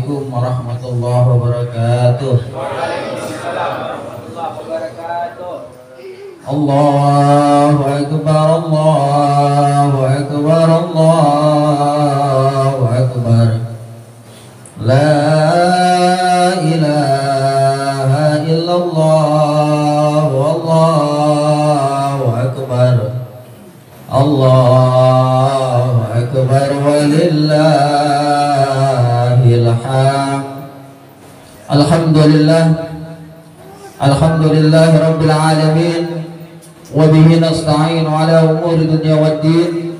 Assalamualaikum warahmatullahi wabarakatuh. Waalaikumsalam warahmatullahi wabarakatuh. Allahu akbar, Allahu akbar, Allahu akbar. La ilaha illallah, wallahu akbar. Allahu akbar walillahil hamd. Alhamdulillah, alhamdulillahi rabbil alamin. Wabihi nasta'inu ala umuri dunya waddin.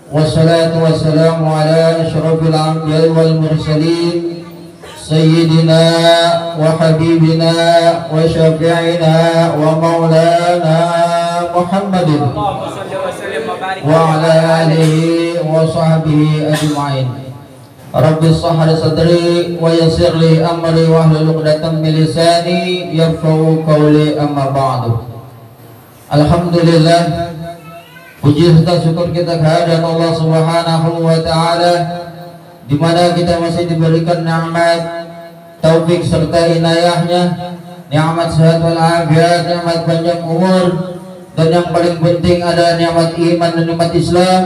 Wassalatu wassalamu ala ashrafil anbiya'i wal mursalin Sayyidina wa habibina wa syafi'ina wa maulana Muhammadin wa ala alihi wa sahbihi ajma'in. Rabbi shrah li sadri wa yassir li amri wa hlul 'uqdatam min lisani yafqahu qawli, amma ba'du. Alhamdulillah, puji serta syukur kita kehadirat Allah Subhanahu wa taala, di mana kita masih diberikan nikmat, taufik serta inayahnya, nikmat sehat wal afiat, nikmat panjang umur, dan yang paling penting ada nikmat iman dan nikmat Islam,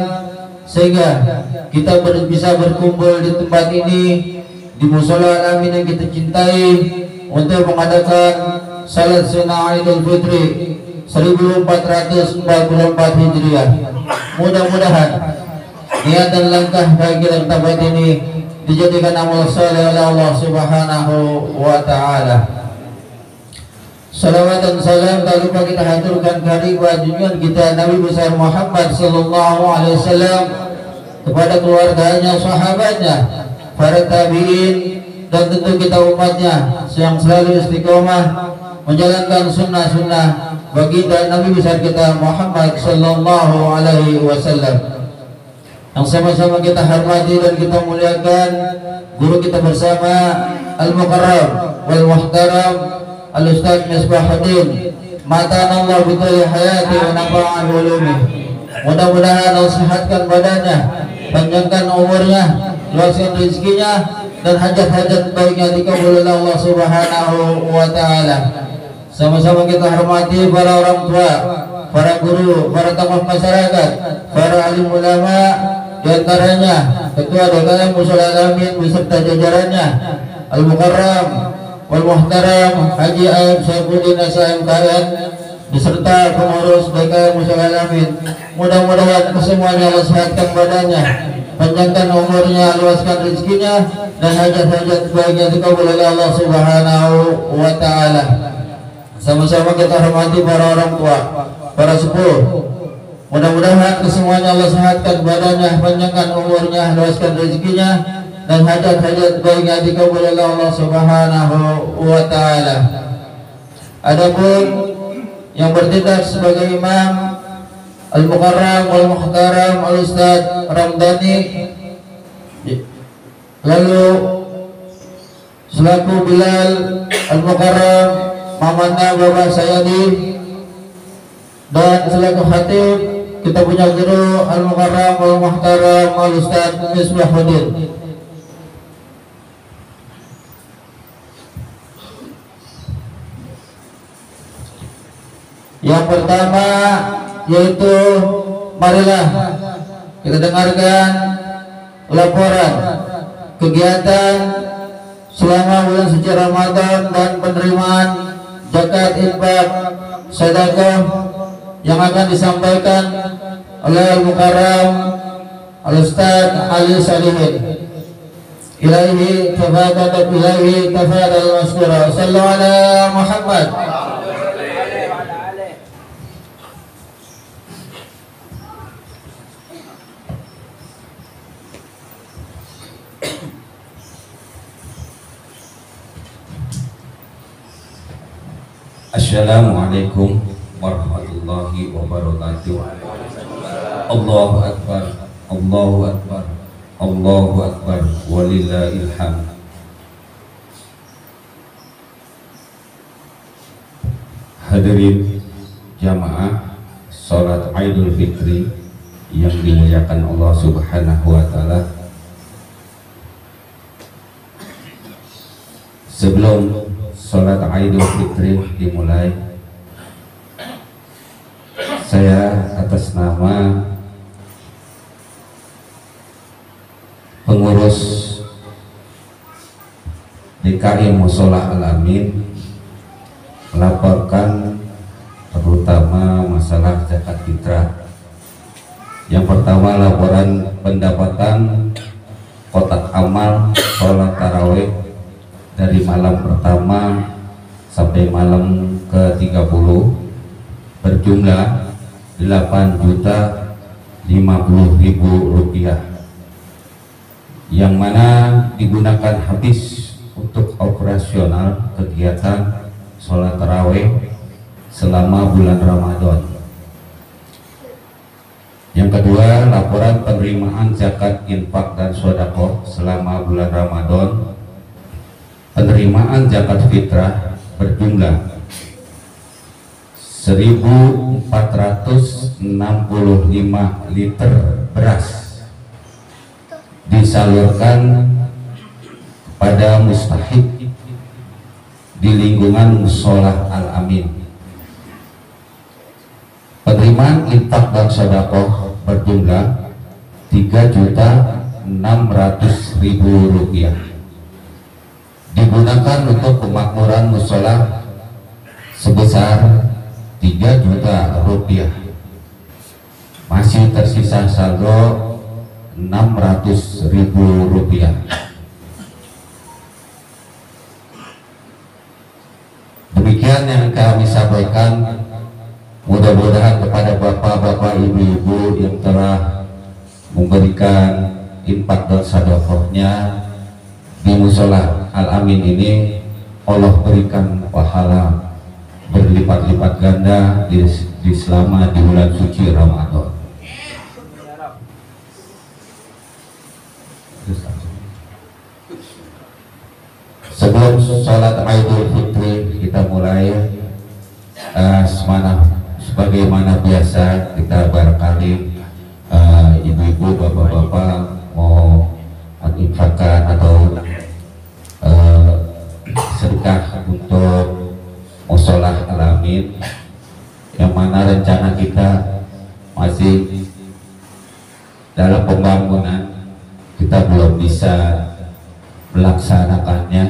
sehingga kita bisa berkumpul di tempat ini, di mushola Al-Amin yang kita cintai, untuk mengadakan salat sunnah Idul Fitri 1444 Hijriah. Mudah-mudahan niat dan langkah bagi kita tempat ini dijadikan amal saleh oleh Allah Subhanahu wa taala. Salawat dan salam tak lupa kita haturkan kehadirat junjungan kita Nabi besar Muhammad sallallahu alaihi wasallam, kepada keluarganya, sahabatnya, para tabi'in, dan tentu kita umatnya yang selalu istiqomah menjalankan sunnah-sunnah baginda Nabi besar kita Muhammad sallallahu alaihi wasallam. Yang sama-sama kita hormati dan kita muliakan guru kita bersama Al-Mukarram wal Muhtaram Al-Ustaz Misbahuddin, matana Allah bitul hayati wa nafa'a ulumi. Mudah-mudahan Allah sehatkan badannya, panjangkan umurnya, luaskan rezekinya, dan hajat-hajat baiknya dikabul oleh Allah Subhanahu wa taala. Sama-sama kita hormati para orang tua, para guru, para tokoh masyarakat, para alim ulama, diantaranya Ketua DKM Mushola Al-Amin beserta jajarannya, Al-Mukarram wal Muhtaram Haji Aib Syaifuddin SMKN beserta pengurus DKM Mushola Al-Amin. Mudah-mudahan kesemuanya Allah sehatkan badannya, panjangkan umurnya, luaskan rezekinya, dan hajat-hajat baiknya dikabul oleh Allah Subhanahu wa taala. Sama-sama kita hormati para orang tua, para sepuh. Mudah-mudahan kesemuanya Allah sehatkan badannya, panjangkan umurnya, luaskan rezekinya, dan hajat-hajat baiknya dikabul oleh Allah Subhanahu wa taala. Adapun yang bertindak sebagai imam Al-Mukarram wal Muhtaram Al-Ustaz Ramdhani, lalu selaku Bilal Al-Mukarram Mamanda Bapak Sayadi, dan selaku khatib kita punya guru Al-Mukarram wal Muhtaram Al-Ustaz Misbahuddin. Yang pertama yaitu marilah kita dengarkan laporan kegiatan selama bulan suci Ramadan dan penerimaan zakat, infak, sedekah yang akan disampaikan oleh Al-Mukarram Al-Ustaz Ali Salihin. Ilaihi tafadhal, ilaihi tafadhal masykurah. Sallu ala Muhammad. Assalamualaikum warahmatullahi wabarakatuh. Allahu akbar, Allahu akbar, Allahu akbar, walillahil hamd. Hadirin jamaah salat Idul Fitri yang dimuliakan Allah Subhanahu wa taala. Sebelum sholat Idul Fitri dimulai, saya atas nama pengurus DKI Mushola Al-Amin melaporkan terutama masalah zakat fitrah. Yang pertama, laporan pendapatan kotak amal sholat tarawih dari malam pertama sampai malam ke-30 berjumlah 8.050.000 rupiah, yang mana digunakan habis untuk operasional kegiatan sholat tarawih selama bulan Ramadan. Yang kedua, laporan penerimaan zakat, infak, dan sedekah selama bulan Ramadan. Penerimaan zakat fitrah berjumlah 1.465 liter beras disalurkan kepada mustahik di lingkungan Mushola Al-Amin. Penerimaan infak dan sedekah berjumlah 3.600.000 rupiah digunakan untuk pemakmuran mushola sebesar 3 juta rupiah. Masih tersisa saldo 600.000 rupiah. Demikian yang kami sampaikan. Mudah-mudahan kepada bapak-bapak, ibu-ibu yang telah memberikan infak dan sedekahnya di Mushola Al-Amin ini, Allah berikan pahala berlipat-lipat ganda di selama di bulan suci Ramadan. Sebelum sholat Idul Fitri kita mulai, sebagaimana biasa kita barangkali ibu-ibu, bapak-bapak mau infakkan atau sedekah untuk Mushola Al-Amin, yang mana rencana kita masih dalam pembangunan, kita belum bisa melaksanakannya.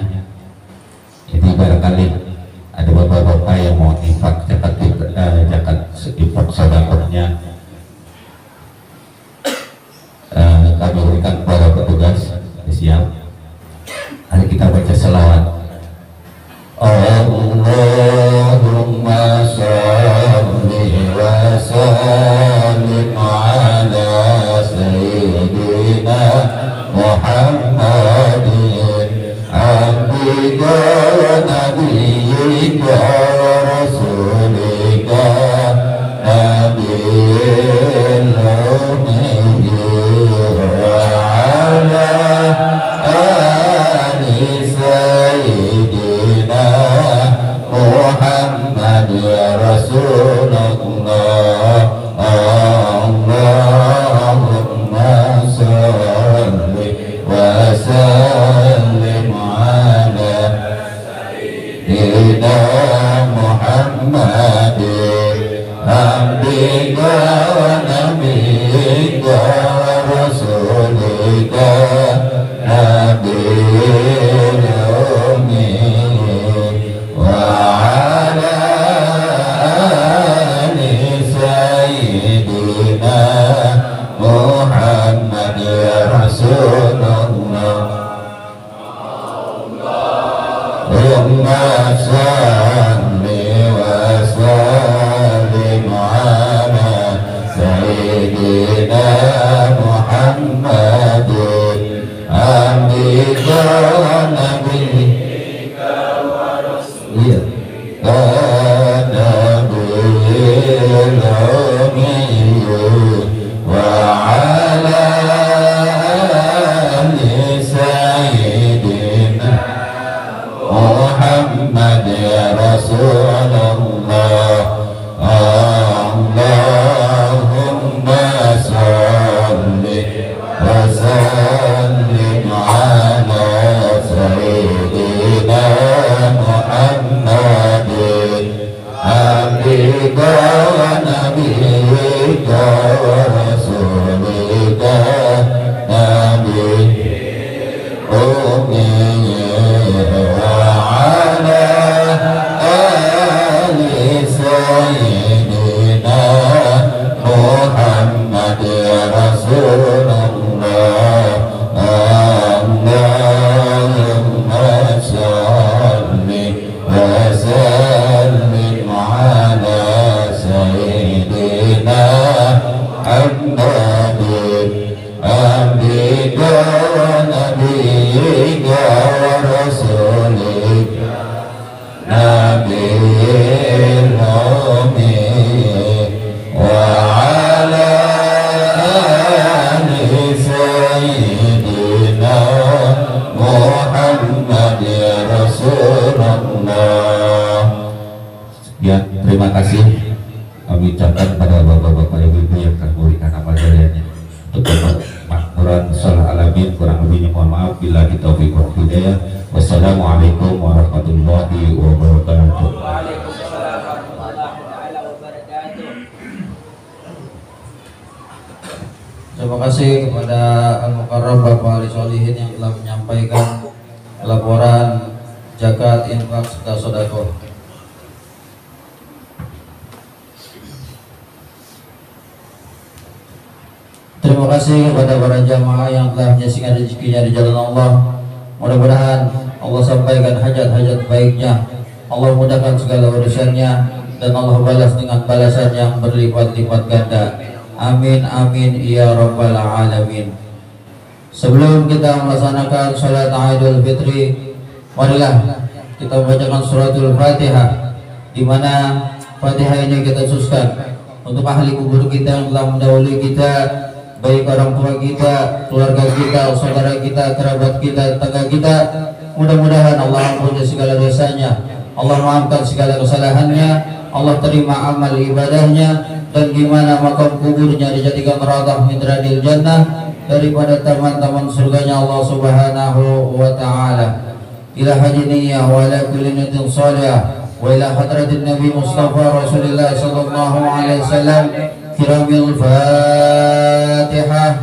Jadi barangkali ada bapak-bapak yang mau infak zakat infak sedekahnya, kami berikan kepada petugas. Siap. Mari kita baca selawat. Allahumma sholli wa sallim ala sayyidina Muhammadin abdika wa nabiyyika wa rasulika nabiyil ummi wa ala ali sayyidina Muhammad ya Rasulullah. Allahumma sholli wa sallim ala sayyidina Muhammadin abdika wa nabiyyika wa rasulika nabiyil ummi wa ala ali sayyidina Muhammad ya Rasulullah. Allahumma sholli wa sallim ala sayyidina Muhammadin abdika wa nabiyyika wa rasulika nabiyil ummi wa ala Terima kasih kami ucapkan pada bapak-bapak ibu-ibu yang telah memberikan amal jariahnya untuk kemakmuran sholat alamin. Kurang lebihnya mohon maaf. Bila kita wal hidayah. Wassalamualaikum warahmatullahi wabarakatuh. Waalaikumsalam warahmatullahi wabarakatuh. Terima kasih kepada Al-Mukarram Bapak Ali Solihin yang telah menyampaikan laporan zakat, infak, serta sedekah. Terima kasih kepada para jamaah yang telah menyaksikan rezekinya di jalan Allah. Mudah-mudahan Allah sampaikan hajat-hajat baiknya, Allah mudahkan segala urusannya, dan Allah balas dengan balasan yang berlipat-lipat ganda. Amin amin ya rabbal alamin. Sebelum kita melaksanakan salat Idul Fitri, marilah kita membacakan suratul Fatihah, di mana Fatihah ini kita khususkan untuk ahli kubur kita yang telah mendahului kita, baik orang tua kita, keluarga kita, saudara kita, kerabat kita, tetangga kita. Mudah-mudahan Allah ampuni segala dosanya, Allah maafkan segala kesalahannya, Allah terima amal ibadahnya, dan gimana makam kuburnya dijadikan radah min radil jannah, daripada taman-taman surganya Allah subhanahu wa ta'ala. Ila hajiniyah wa ala kulli niyatin salihah wa ila hadratin Nabi Mustafa Rasulullah sallallahu alaihi wasallam. Kiramil Fatihah.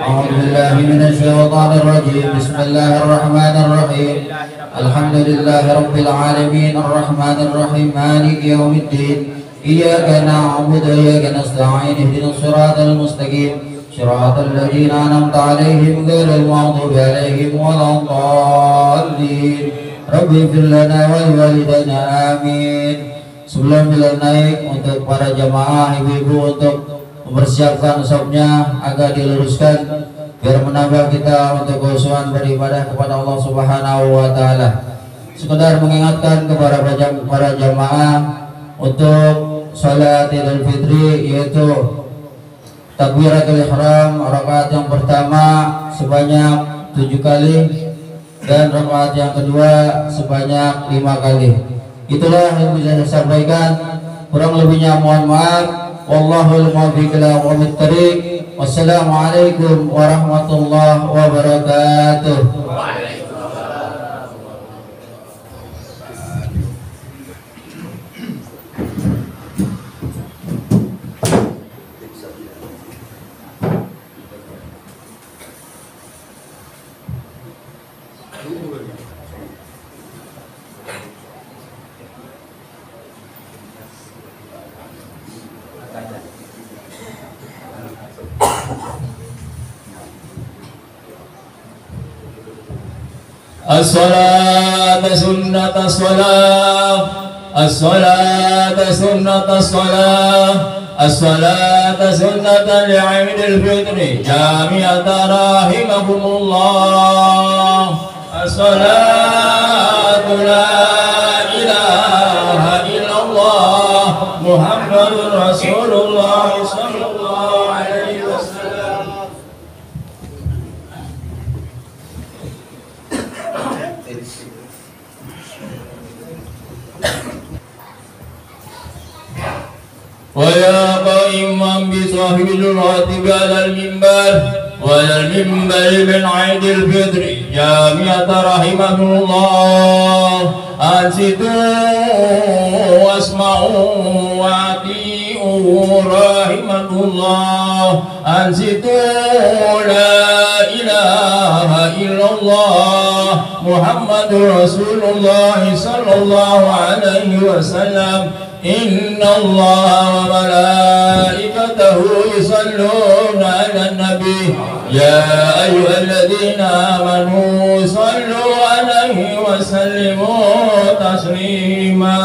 A'udzu billahi minasy syaithanir rajim. Bismillahirrahmanir rahim. Alhamdulillahi rabbil alamin arrahmanir rahim maliki yaumiddin. Iyyaka na'budu wa iyyaka nasta'in ihdinas siratal mustaqim siratal ladzina an'amta 'alaihim ghairil maghdubi 'alaihim waladdallin. Rabbi ighfir lana wa liwalidayna amin. Sebelum bila naik, untuk para jamaah ibu-ibu untuk mempersiapkan sopnya agar diluruskan biar menambah kita untuk khusyuan beribadah kepada Allah Subhanahu wa taala. Sekedar mengingatkan kepada para jamaah untuk salat Idul Fitri, yaitu takbiratul ihram rakaat yang pertama sebanyak 7 kali dan rakaat yang kedua sebanyak 5 kali. Itulah yang bisa saya sampaikan. Kurang lebihnya mohon maaf. Wallahul muwaffiq ila aqwamit thariq. Wassalamualaikum warahmatullahi wabarakatuh. الصلاة سنة الصلاة الصلاة سنة الصلاة الصلاة سنة لعيد الفطر جامعة رحمكم الله. الصلاة لا إله إلا الله محمد رسول الله صلى الله عليه وسلم. ويا قائما بصاحب الراتب على المنبر وعلى المنبر من عيد الفطر جامعة رحمكم الله. أنصتوا واسمعوا وأطيعوا رحمكم الله. أنصتوا لا إله إلا الله محمد رسول الله صلى الله عليه وسلم إن الله وملائكته يصلون على النبي يا أيها الذين آمنوا صلوا عليه وسلموا تسليما.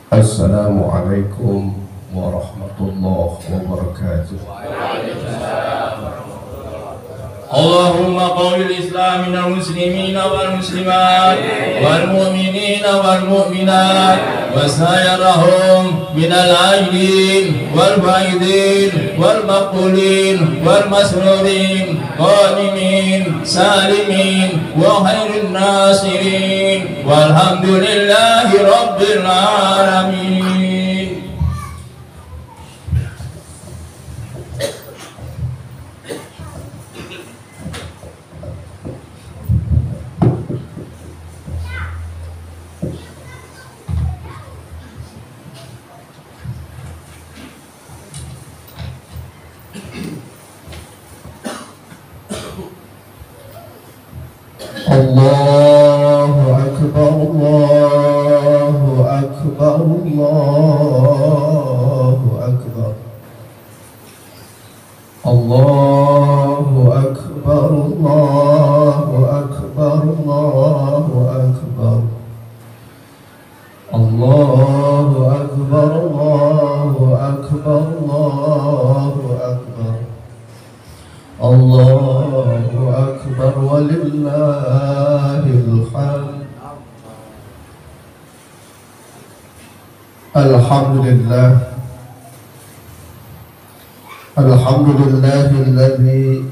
Assalamualaikum warahmatullahi wabarakatuh. اللهم قوي الإسلام من المسلمين والمسلمات والمؤمنين والمؤمنات وسائرهم من العائلين والفائزين والمقبولين والمسرورين غانمين سالمين وخير الناصرين والحمد لله رب العالمين. Allahu Akbar, Allahu Akbar, Allahu Akbar, Allahu Akbar, Allahu Akbar, Allahu Akbar, Allahu Akbar, Allahu Akbar, Allahu Akbar, Allahu Akbar walillahil hamd. Alhamdulillah, alhamdulillahilladzi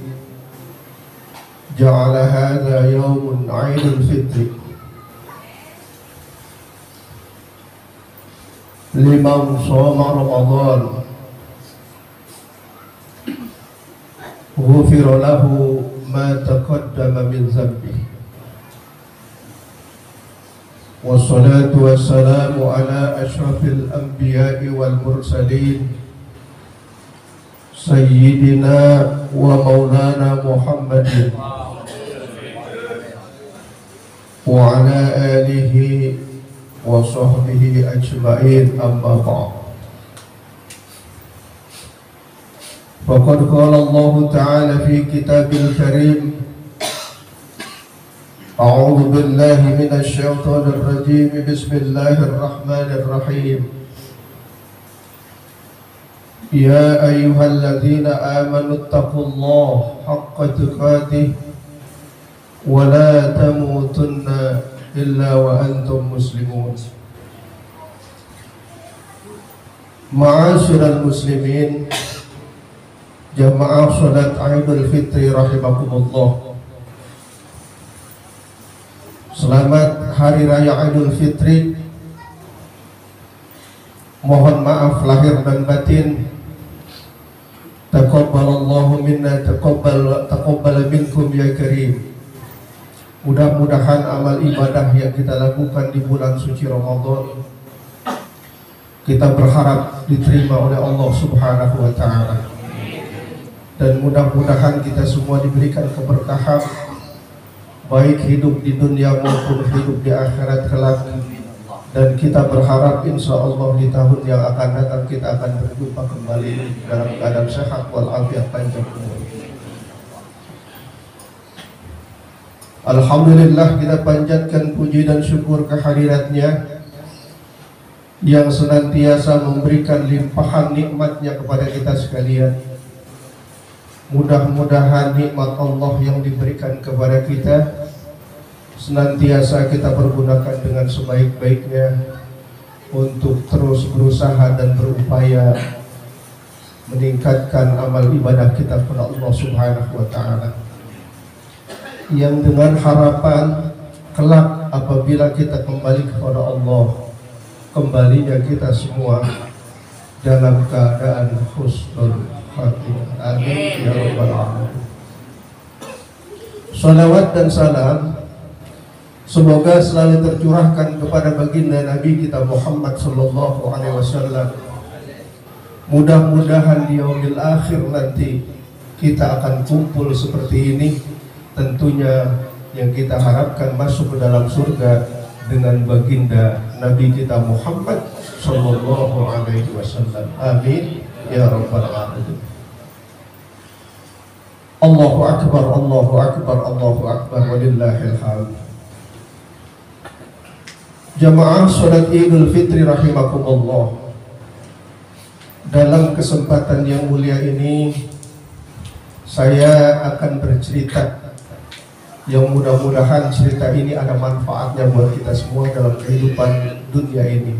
ja'ala hadza yawmun 'idul fitri liman shoma Ramadan ghufira lahu ma taqaddama min dhanbihi. Wassalatu wassalamu ala ashrafil anbiya'i wal mursalin sayyidina wa maulana Muhammadin wa ala alihi wa sahbihi ajma'in, amma ba'd. Faqad qala Allah Ta'ala fi kitabil karim, a'udzu billahi minasy syaithanir rajim, bismillahirrahmanirrahim. Ya ayyuhalladzina amanu taqullaha haqqa tuqatih wa la tamutunna illa wa antum muslimun. Ma'asyiral muslimin, jamaah salat Idul Fitri rahimakumullah. Selamat Hari Raya Idul Fitri. Mohon maaf lahir dan batin. Taqabbalallahu minna taqabbal minkum ya karim. Mudah-mudahan amal ibadah yang kita lakukan di bulan suci Ramadan, kita berharap diterima oleh Allah Subhanahu wa Ta'ala. Dan mudah-mudahan kita semua diberikan keberkahan, baik hidup di dunia maupun hidup di akhirat kelak. Dan kita berharap insya Allah di tahun yang akan datang kita akan berjumpa kembali dalam keadaan sehat walafiat panjang umur. Alhamdulillah, kita panjatkan puji dan syukur kehadiratnya yang senantiasa memberikan limpahan nikmatnya kepada kita sekalian. Mudah-mudahan nikmat Allah yang diberikan kepada kita senantiasa kita pergunakan dengan sebaik-baiknya untuk terus berusaha dan berupaya meningkatkan amal ibadah kita kepada Allah Subhanahu wa Ta'ala, yang dengan harapan kelak apabila kita kembali kepada Allah, kembalinya kita semua dalam keadaan husnul khatimah. Amin ya rabbal alamin. Salawat dan salam semoga selalu tercurahkan kepada baginda Nabi kita Muhammad sallallahu alaihi wasallam. Mudah-mudahan di yaumil akhir nanti kita akan kumpul seperti ini. Tentunya yang kita harapkan masuk ke dalam surga dengan baginda Nabi kita Muhammad sallallahu alaihi wasallam. Amin ya rabbal alamin. Allahu akbar, Allahu akbar, Allahu akbar, walillahil hamd. Jamaah salat Idul Fitri rahimakumullah. Dalam kesempatan yang mulia ini saya akan bercerita yang mudah-mudahan cerita ini ada manfaatnya buat kita semua dalam kehidupan dunia ini,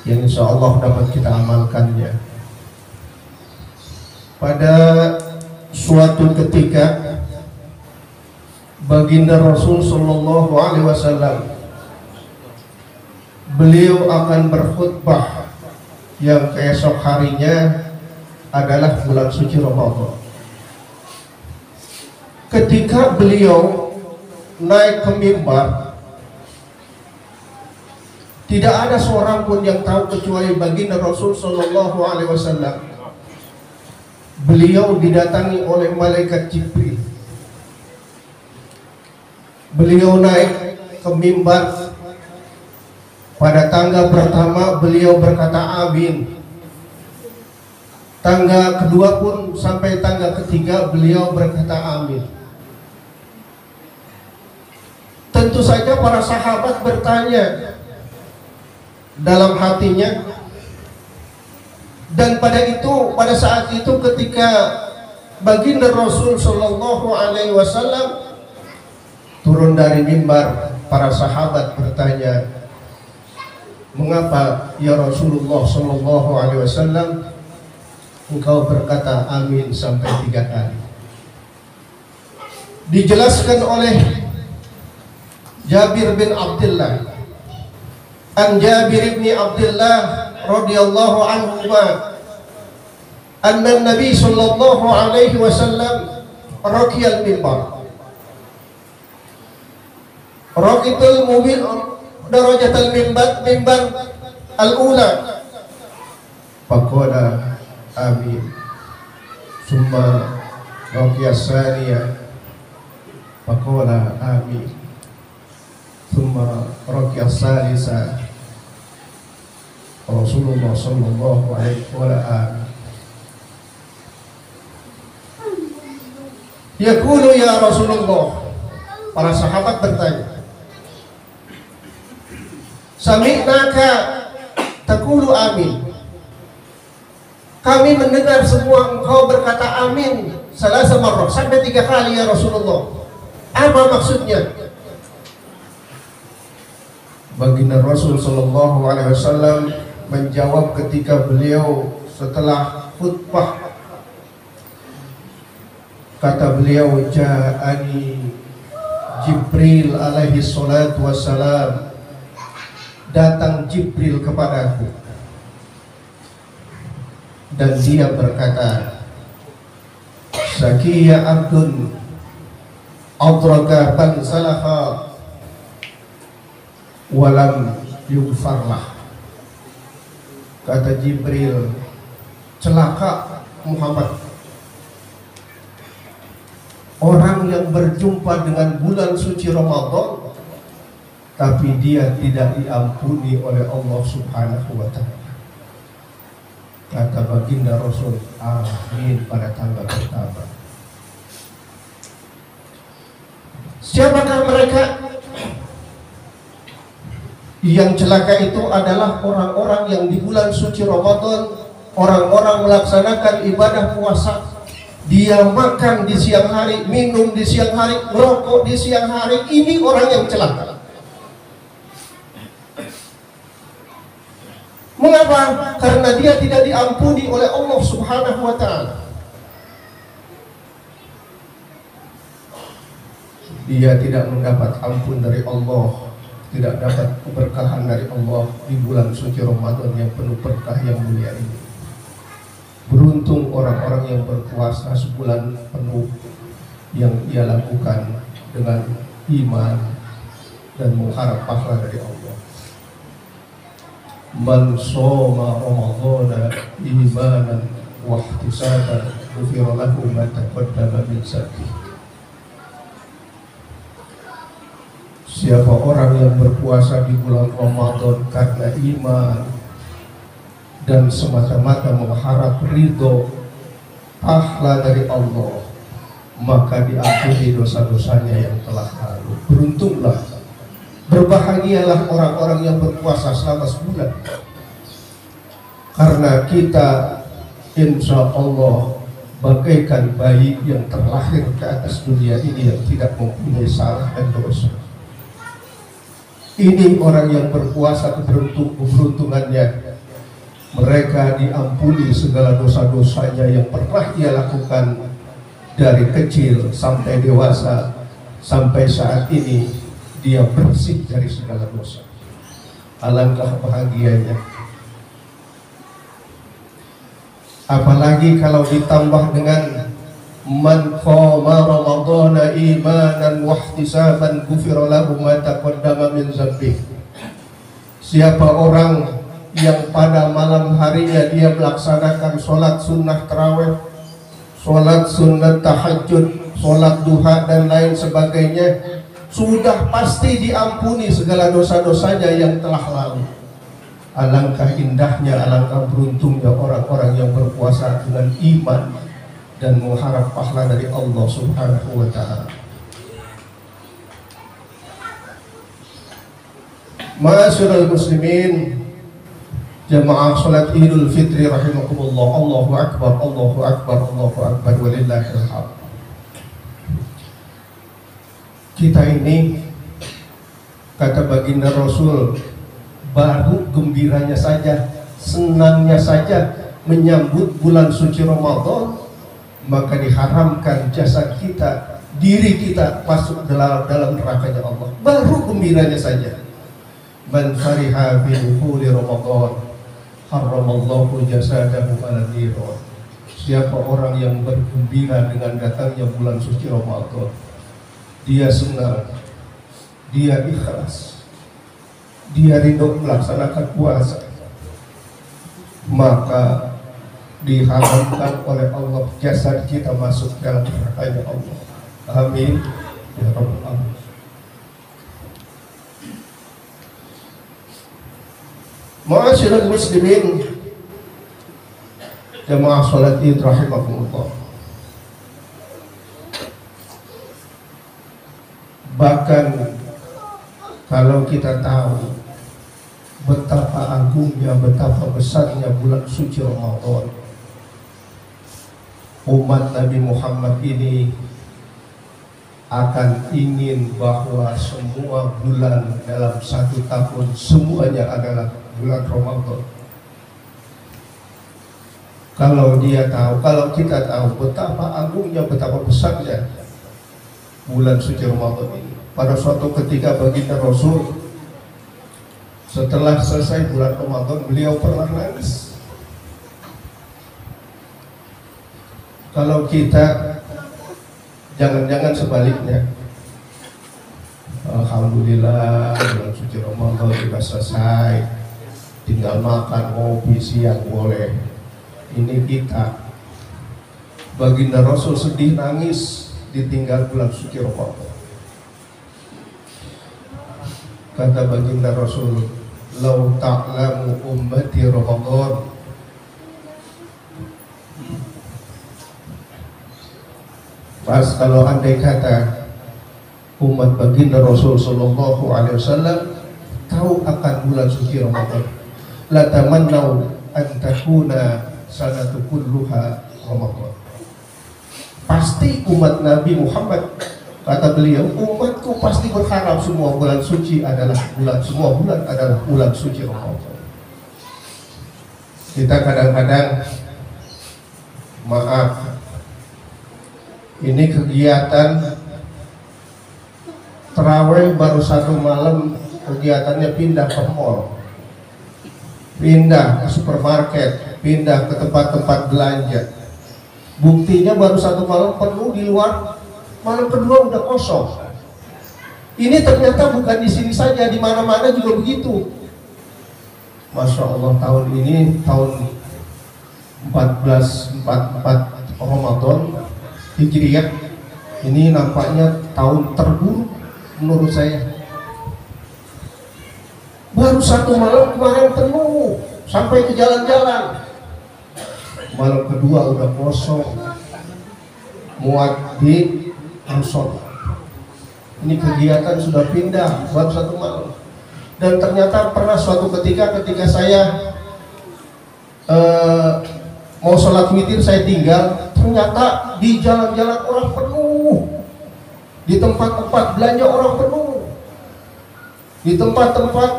yang insya Allah dapat kita amalkannya. Pada suatu ketika baginda Rasul sallallahu alaihi wasallam beliau akan berkhutbah yang keesok harinya adalah bulan suci Ramadan. Ketika beliau naik ke mimbar, tidak ada seorang pun yang tahu kecuali baginda Rasul sallallahu alaihi wasallam. Beliau didatangi oleh malaikat Jibril. Beliau naik ke mimbar. Pada tangga pertama beliau berkata amin. Tangga kedua pun sampai tangga ketiga beliau berkata amin. Tentu saja para sahabat bertanya dalam hatinya. Dan pada saat itu ketika baginda Rasul sallallahu alaihi wasallam turun dari mimbar, para sahabat bertanya, "Mengapa ya Rasulullah sallallahu alaihi wasallam engkau berkata amin sampai 3 kali?" Dijelaskan oleh Jabir bin Abdullah, an Jabir bin Abdullah radhiyallahu anhu anna Nabi sallallahu alaihi wasallam raqiyal mimbar. Raqitul mu'min darajatul mimbar al-ula. Faqala amin. Summa raqiyas saniyah. Faqala amin. Summa raqiyas salisah. Rasulullah sallallahu alaihi wasallam yaqulu ya Rasulullah. Para sahabat bertanya, sami'naka taqulu amin. Kami mendengar semua engkau berkata amin salasa marrah, sampai 3 kali ya Rasulullah. Apa maksudnya? Baginda Rasul sallallahu alaihi wasallam menjawab ketika beliau setelah khutbah, kata beliau, ja'ani Jibril alaihi salatu wassalam, datang Jibril kepadaku dan dia berkata, Sakiyya abdun adraka ban salaha walam yughfarlah. Kata Jibril, celaka Muhammad, orang yang berjumpa dengan bulan suci Ramadan tapi dia tidak diampuni oleh Allah Subhanahu wa ta'ala. Kata baginda Rasul, amin pada tanggal pertama. Siapakah mereka? Yang celaka itu adalah orang-orang yang di bulan suci Ramadan, orang-orang melaksanakan ibadah puasa. Dia makan di siang hari, minum di siang hari, merokok di siang hari. Ini orang yang celaka. Mengapa? Karena dia tidak diampuni oleh Allah Subhanahu wa ta'ala. Dia tidak mendapat ampun dari Allah, tidak dapat keberkahan dari Allah di bulan suci Ramadan yang penuh berkah yang mulia ini. Beruntung orang-orang yang berpuasa sebulan penuh yang ia lakukan dengan iman dan mengharap pahala dari Allah. Man shoma ramadhana imanan wa ihtisaban ghufira lahu ma taqaddama min dhanbihi. Siapa orang yang berpuasa di bulan Ramadan karena iman dan semata-mata mengharap ridho pahala dari Allah, maka diampuni dosa-dosanya yang telah lalu. Beruntunglah, berbahagialah orang-orang yang berpuasa selama sebulan, karena kita insya Allah bagaikan bayi yang terlahir ke atas dunia ini yang tidak mempunyai salah dan dosa. Ini orang yang berpuasa, keberuntungannya, mereka diampuni segala dosa-dosanya yang pernah ia lakukan dari kecil sampai dewasa, sampai saat ini dia bersih dari segala dosa. Alangkah bahagianya. Apalagi kalau ditambah dengan man qama ramadhana imanan wa ihtisaban ghufira lahu ma taqaddama min dhanbihi. Siapa orang yang pada malam harinya dia melaksanakan sholat sunnah tarawih, sholat sunnah tahajud, sholat duha dan lain sebagainya, sudah pasti diampuni segala dosa-dosanya yang telah lalu. Alangkah indahnya, alangkah beruntungnya orang-orang yang berpuasa dengan iman dan mengharap pahala dari Allah Subhanahu wa ta'ala. Ma'asyiral muslimin, jamaah salat Idul Fitri rahimakumullah. Allahu akbar, Allahu akbar, Allahu akbar, walillahil hamd. Kita ini, kata baginda Rasul, baru gembiranya saja, senangnya saja menyambut bulan suci Ramadan, maka diharamkan jasad kita, diri kita masuk dalam nerakanya Allah. Baru gembiranya saja. Man fariha bi dukhuli Ramadan haramallahu jasadahu 'ala niran. Siapa orang yang bergembira dengan datangnya bulan suci Ramadan, dia senang, dia ikhlas, dia ridho melaksanakan puasa, maka diharamkan oleh Allah jasad kita masuk dalam nerakanya Allah. Amin ya rabbal alamin. Ma'asyiral muslimin, jamaah salat Id rahimakumullah. Bahkan kalau kita tahu betapa agungnya, betapa besarnya bulan suci Ramadan, umat Nabi Muhammad ini akan ingin bahwa semua bulan dalam satu tahun semuanya adalah bulan Ramadan. Kalau dia tahu, kalau kita tahu betapa agungnya, betapa besarnya bulan suci Ramadan ini. Pada suatu ketika baginda Rasul setelah selesai bulan Ramadan, beliau pernah nangis. Kalau kita jangan-jangan sebaliknya, alhamdulillah bulan suci Ramadan sudah selesai, tinggal makan, ngopi, siang boleh. Ini kita, baginda Rasul sedih nangis ditinggal bulan suci Ramadan. Kata baginda Rasul, lau ta'lamu ummati Ramadan, pas kalau andai kata umat baginda Rasul sallallahu alaihi wasallam tahu akan bulan suci Ramadan, la tamannau an takuna sanatu kulluha Ramadan. Pasti umat Nabi Muhammad, kata beliau, umatku pasti berharap semua bulan suci adalah semua bulan adalah bulan suci Ramadan. Kita kadang-kadang, maaf, ini kegiatan terawih baru satu malam, kegiatannya pindah ke mall, pindah ke supermarket, pindah ke tempat-tempat belanja. Buktinya baru satu malam penuh di luar malam kedua udah kosong. Ini ternyata bukan di sini saja, di mana-mana juga begitu. Masya Allah, tahun ini tahun 1444 Ramadan Hijriah, ini nampaknya tahun terburuk menurut saya. Baru satu malam kemarin penuh sampai ke jalan-jalan. Malam kedua udah kosong, muat di ansor. Ini kegiatan sudah pindah baru satu malam. Dan ternyata pernah suatu ketika saya mau sholat witir, saya tinggal, ternyata di jalan-jalan orang penuh, di tempat-tempat belanja orang penuh, di tempat-tempat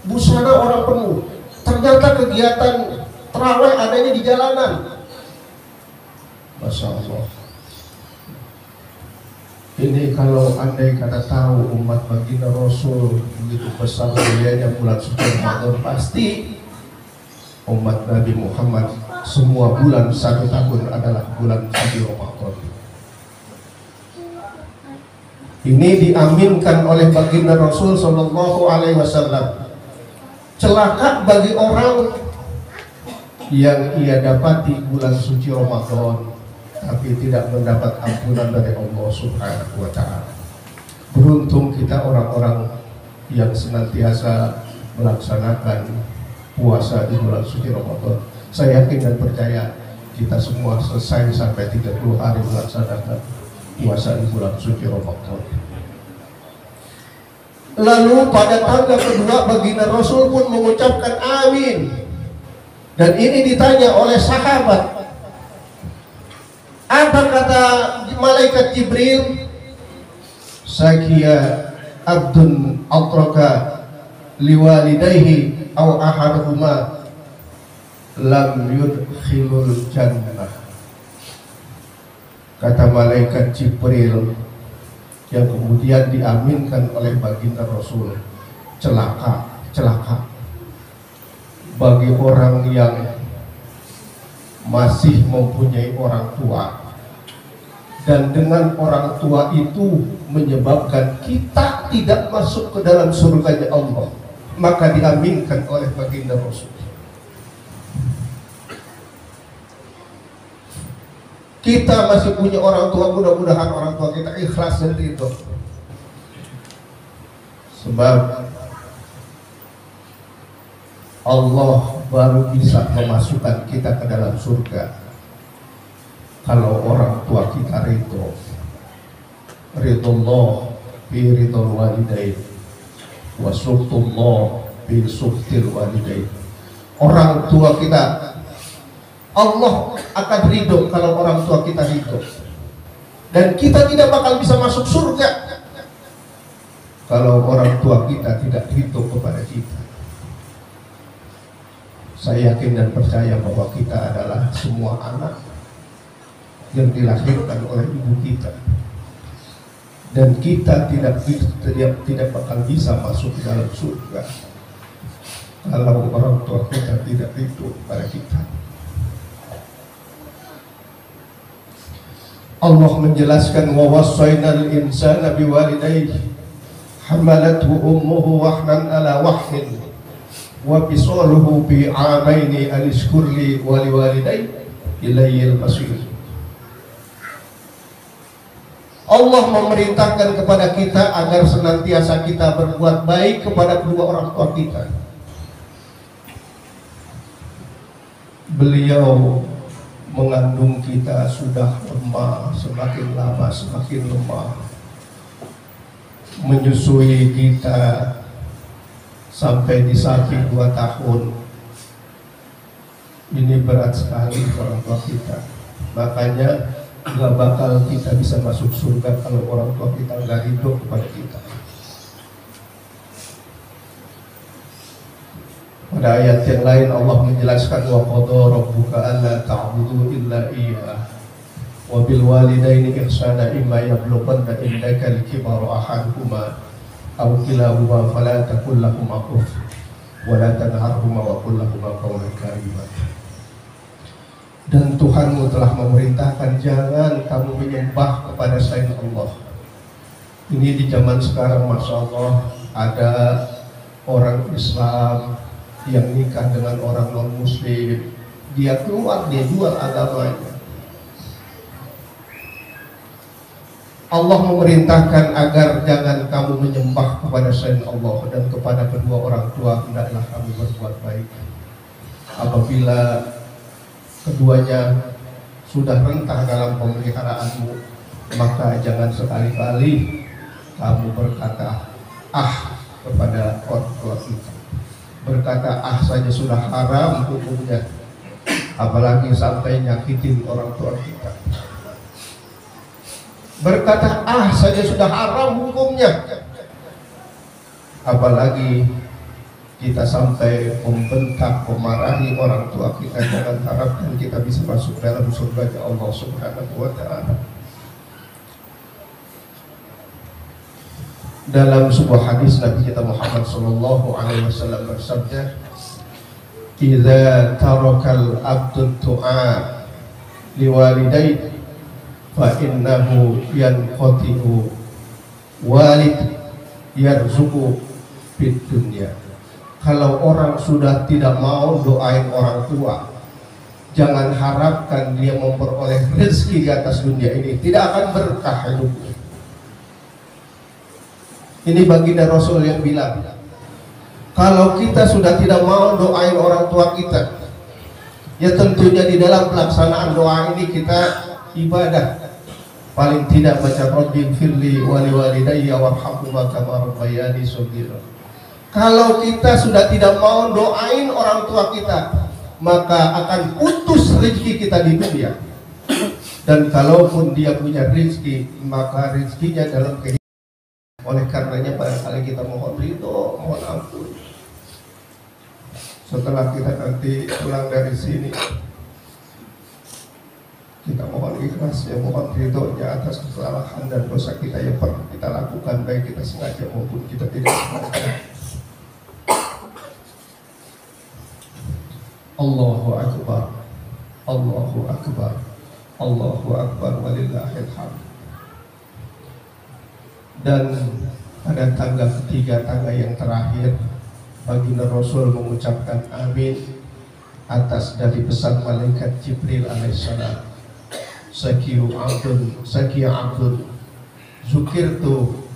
busana orang penuh. Ternyata kegiatan tarawih adanya di jalanan. Masya Allah. Ini kalau andai kata tahu umat baginda Rasul begitu besar mulianya bulan suci Ramadan, pasti umat Nabi Muhammad semua bulan satu tahun adalah bulan suci Ramadan. Ini diaminkan oleh baginda Rasul Sallallahu Alaihi Wasallam. Celaka bagi orang yang ia dapati bulan suci Ramadan tapi tidak mendapat ampunan dari Allah Subhanahu wa Ta'ala. Beruntung kita orang-orang yang senantiasa melaksanakan puasa di bulan suci Ramadan. Saya yakin dan percaya kita semua selesai sampai 30 hari melaksanakan puasa di bulan suci Ramadan. Lalu pada tanggal kedua baginda Rasul pun mengucapkan amin. Dan ini ditanya oleh sahabat, apa kata malaikat Jibril? Sakia abdun atraka liwalidayhi aw ahaduhuma lam yudkhilul jannah. Kata malaikat Jibril yang kemudian diaminkan oleh baginda Rasul, celaka bagi orang yang masih mempunyai orang tua dan dengan orang tua itu menyebabkan kita tidak masuk ke dalam surganya Allah, maka diaminkan oleh baginda Rasul. Kita masih punya orang tua, mudah-mudahan orang tua kita ikhlas dan ridho. Sebab Allah baru bisa memasukkan kita ke dalam surga kalau orang tua kita ridho. Ridullah bi ridul walidain wa suhtullah bi suhtil walidain. Orang tua kita, Allah akan ridho kalau orang tua kita ridho. Dan kita tidak bakal bisa masuk surga kalau orang tua kita tidak ridho kepada kita. Saya yakin dan percaya bahwa kita adalah semua anak yang dilahirkan oleh ibu kita, dan kita tidak bakal bisa masuk ke dalam surga kalau orang tua kita tidak ridho pada kita. Allah menjelaskan, wa wassaynal insana biwalidayhi hamalathu ummuhu wahnan ala wahnin wa bisaluhu bi amaini anishkurli wa liwalidayhi ilayil masir. Allah memerintahkan kepada kita agar senantiasa kita berbuat baik kepada kedua orang tua kita. Beliau mengandung kita sudah lemah, semakin lama semakin lemah, menyusui kita sampai di samping 2 tahun. Ini berat sekali orang tua kita. Makanya gak bakal kita bisa masuk surga kalau orang tua kita gak ridho kepada kita. Pada ayat yang lain Allah menjelaskan, wa qadha rabbuka alla ta'budu illa iyyah wa bil walidaini ihsana imma yablughanna indaka al-kibara ahaduhuma aw kilahuma fala taqul lahumā uff wa la tanharhumā wa qul lahumā qawlan karīmā. Dan Tuhanmu telah memerintahkan jangan kamu menyembah kepada kepada selain Allah. Ini di zaman sekarang, masya Allah, ada orang Islam yang nikah dengan orang non Muslim, dia keluar, dia jual agamanya. Allah memerintahkan agar jangan kamu menyembah kepada selain Allah, dan kepada kedua orang tua hendaklah kamu berbuat baik. Apabila keduanya sudah rentah dalam pemeliharaanmu, maka jangan sekali-kali kamu berkata kepada orang tua kita. Berkata saja sudah haram hukumnya, apalagi sampai nyakitin orang tua kita. Berkata saja sudah haram hukumnya, apalagi kita sampai membentak, memarahi orang tua kita. Jangan harapkan kita bisa masuk dalam surga Allah Subhanahu wa ta'ala. Dalam sebuah hadis Nabi kita Muhammad sallallahu alaihi wasallam bersabda, "Idza tarakal abdu du'a liwalidayhi fa innahu yanqati'u walid yarzuqu fid dunya." Kalau orang sudah tidak mau doain orang tua, jangan harapkan dia memperoleh rezeki di atas dunia ini, tidak akan berkah hidupnya. Ini baginda Rasul yang bilang, kalau kita sudah tidak mau doain orang tua kita, ya tentunya di dalam pelaksanaan doa ini kita ibadah. Paling tidak baca Rabbighfirli wa liwalidayya warhamhuma kama rabbayani shaghira. Kalau kita sudah tidak mau doain orang tua kita, maka akan putus rezeki kita di dunia. Dan kalaupun dia punya rezeki, maka rezekinya dalam kehidupan. Oleh karenanya barangkali kita mohon ridho, mohon ampun. Setelah kita nanti pulang dari sini, kita mohon ikhlas, ya mohon ridhonya atas kesalahan dan dosa kita yang pernah kita lakukan, baik kita sengaja maupun kita tidak sengaja. Allahu Akbar, Allahu Akbar, Allahu Akbar, walillahil hamd. Dan pada tanggal ketiga, tanggal yang terakhir, baginda Rasul mengucapkan amin atas dari pesan malaikat Jibril alaihissalam. Sakiyu abdun zukirtu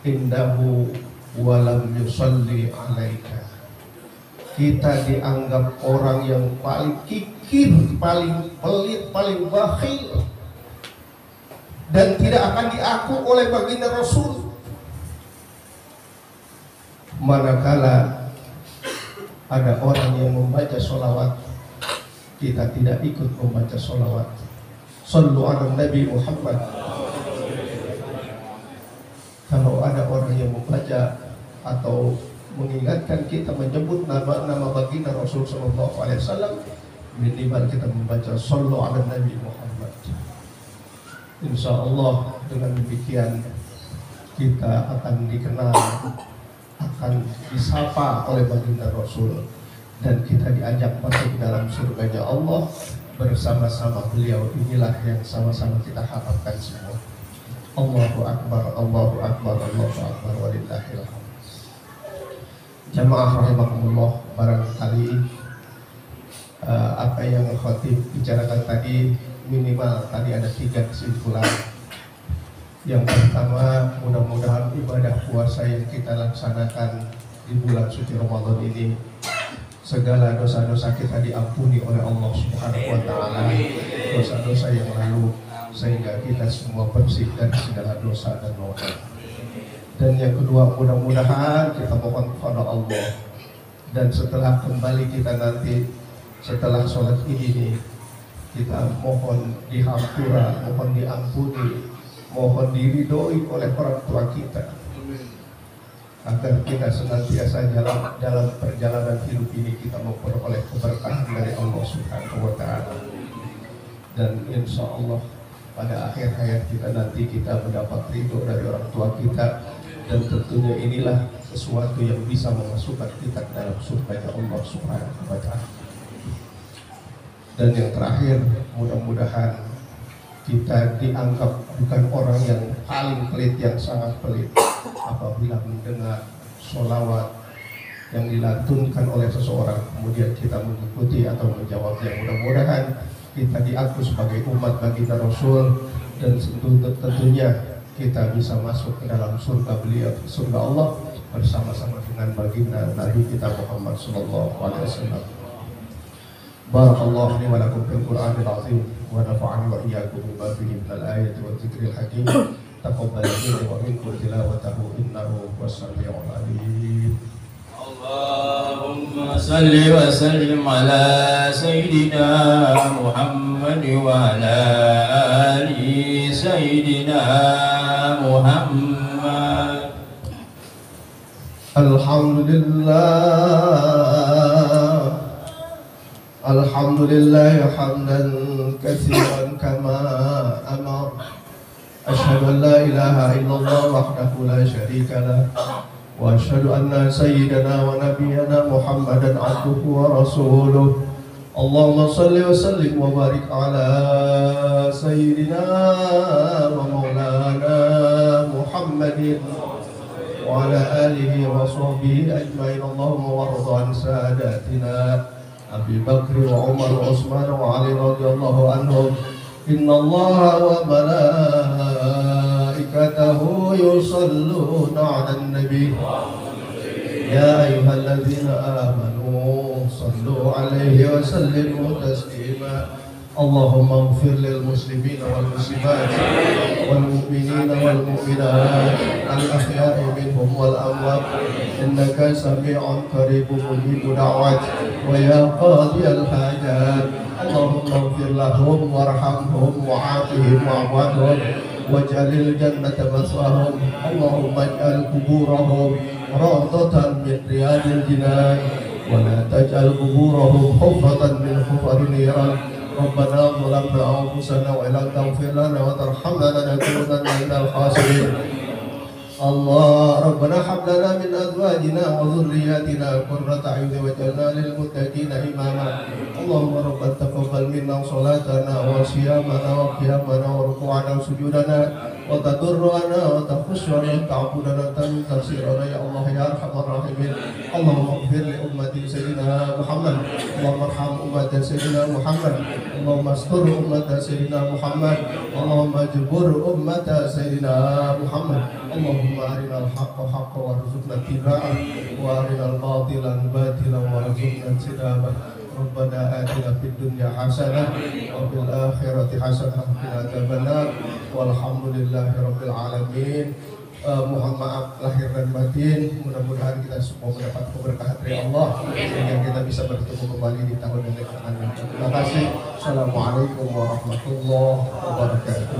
indahu walam yusalli alaika. Kita dianggap orang yang paling kikir, paling pelit, paling bakhil, dan tidak akan diaku oleh baginda Rasul. Manakala ada orang yang membaca sholawat, kita tidak ikut membaca sholawat. Sallu ala Nabi Muhammad. Kalau ada orang yang membaca atau mengingatkan kita menyebut nama baginda Rasul sallallahu alaihi wasallam, minimal kita membaca sallu ala Nabi Muhammad. Insya Allah dengan demikian kita akan dikenal, akan disapa oleh baginda Rasul, dan kita diajak masuk dalam surganya Allah bersama-sama beliau. Inilah yang sama-sama kita harapkan semua. Allahu Akbar, Allahu Akbar, Allahu Akbar, walillahil hamd. Jamaah rahimakumullah, barangkali apa yang khatib bicarakan tadi, minimal tadi ada 3 kesimpulan. Yang pertama, mudah-mudahan ibadah puasa yang kita laksanakan di bulan suci Ramadan ini, segala dosa-dosa kita diampuni oleh Allah Subhanahu wa ta'ala, dosa-dosa yang lalu, sehingga kita semua bersih dari segala dosa dan noda. Dan yang kedua, mudah-mudahan kita mohon kepada Allah, dan setelah kembali kita nanti, setelah sholat ini, kita mohon dihampura, mohon diampuni, mohon diridhoi oleh orang tua kita, agar kita senantiasa dalam perjalanan hidup ini kita memperoleh keberkahan dari Allah Subhanahu wa ta'ala. Dan insya Allah pada akhir hayat kita nanti kita mendapat ridho dari orang tua kita, dan tentunya inilah sesuatu yang bisa memasukkan kita ke dalam surga Allah Subhanahu wa ta'ala. Dan yang terakhir, mudah-mudahan kita dianggap bukan orang yang paling pelit, yang sangat pelit apabila mendengar sholawat yang dilantunkan oleh seseorang kemudian kita mengikuti atau menjawabnya. Mudah-mudahan kita diaku sebagai umat baginda Rasul dan tentunya kita bisa masuk ke dalam surga beliau, surga Allah bersama-sama dengan baginda Nabi kita Muhammad sallallahu alaihi wasallam. Barakallahu li wa lakum fil Qur'anil azim wa nafa'ani wa iyyakum bima fihi minal ayati wa dzikril hakim. Taqabbal minni wa minkum tilawatahu innahu was-sami'ul 'alim. Allahumma salli wa sallim ala sayyidina Muhammad wa ala ali sayyidina Muhammad. Alhamdulillah hamdan katsiran kama amar. Asyhadu an la ilaha illallah wahdahu la syarika lah. Wa asyhadu anna sayyidana wa nabiyyana Muhammadan abduhu wa rasuluh. Allahumma salli wa sallim wa barik ala sayyidina wa maulana Muhammadin wa ala alihi wa sahbihi ajma'in. Allahumma warḍa an sadatina Abi Bakr wa Umar wa Utsman wa Ali radhiyallahu anhum. Inna Allaha wa malaikatahu yusalluna 'alan nabi ya ayyuhalladzina amanu sallu 'alaihi wa sallimu taslima. Allahumma ighfir lil muslimina wal muslimat wal mu'minina wal mu'minat al ahya'i minhum wal amwat innaka sami'un qaribun mujibud da'wat wa ya qadiyal hajat. Allahumma ighfir lahum warhamhum wa'afihim wa'afihim waj'alil jannata maswahum. Allahumma ij'al kuburahum rawdatan min riyadil jinan wa la taj'al kuburahum hufratan min hufarin niran. Rabbana zalamna anfusana wa illam taghfir lana wa tarhamna lanakunanna minal khasirin. Allah Rabbana hab lana min azwajina wa dhurriyyatina qurrata a'yun waj'alna lil muttaqina imama. Allahumma rabbana taqabbal minna salatana wa siyamana wa qiyamana wa ruku'ana wa sujudana wa tadarruana wa takhushuana wa ta'budana wa tafsirana ya Allah ya arhamar rahimin. Allahumma ighfir li ummati sayyidina Muhammad. Allahumma arham ummati sayyidina Muhammad. Allahumma astur ummati sayyidina Muhammad. Allahumma jbur ummati sayyidina Muhammad. Allahumma arinal haqqa haqqan warzuqna ittiba'ah wa arinal batilan batilan warzuqna ijtinabah. Rabbana atina fid dunya hasanah wa fil akhirati hasanah wa qina adzabannar. Walhamdulillahi rabbil alamin. Mohon maaf lahir dan batin. Mudah-mudahan kita semua mendapat keberkahan dari Allah sehingga kita bisa bertemu kembali di tahun yang akan datang. Terima kasih. Assalamualaikum warahmatullahi wabarakatuh.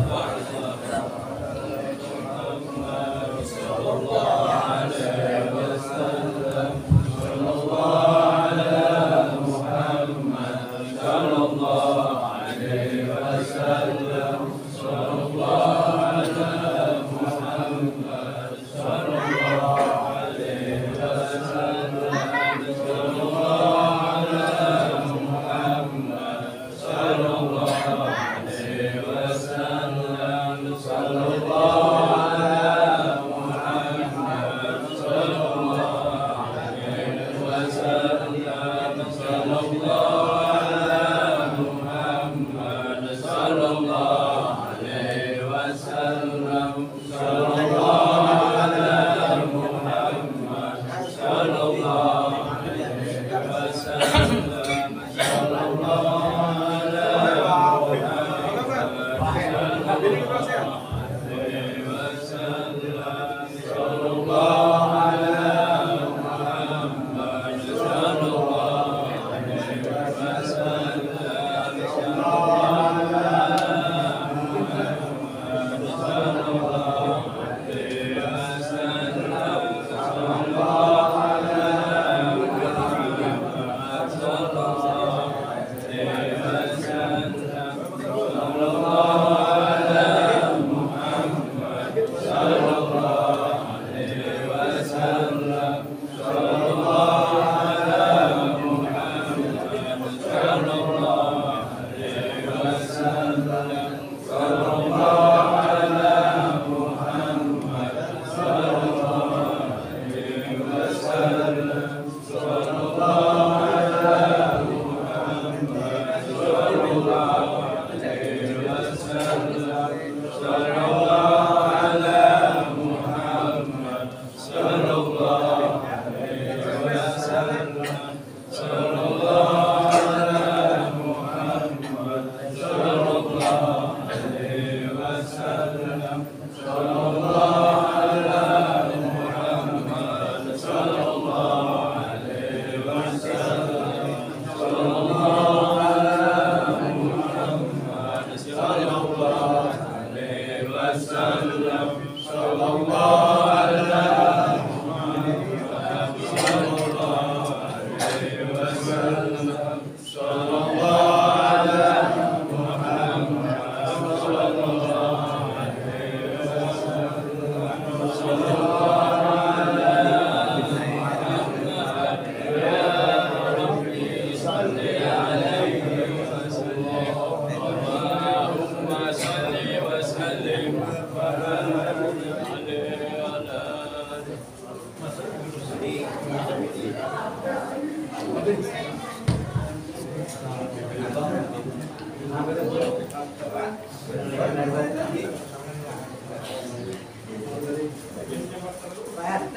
Pak.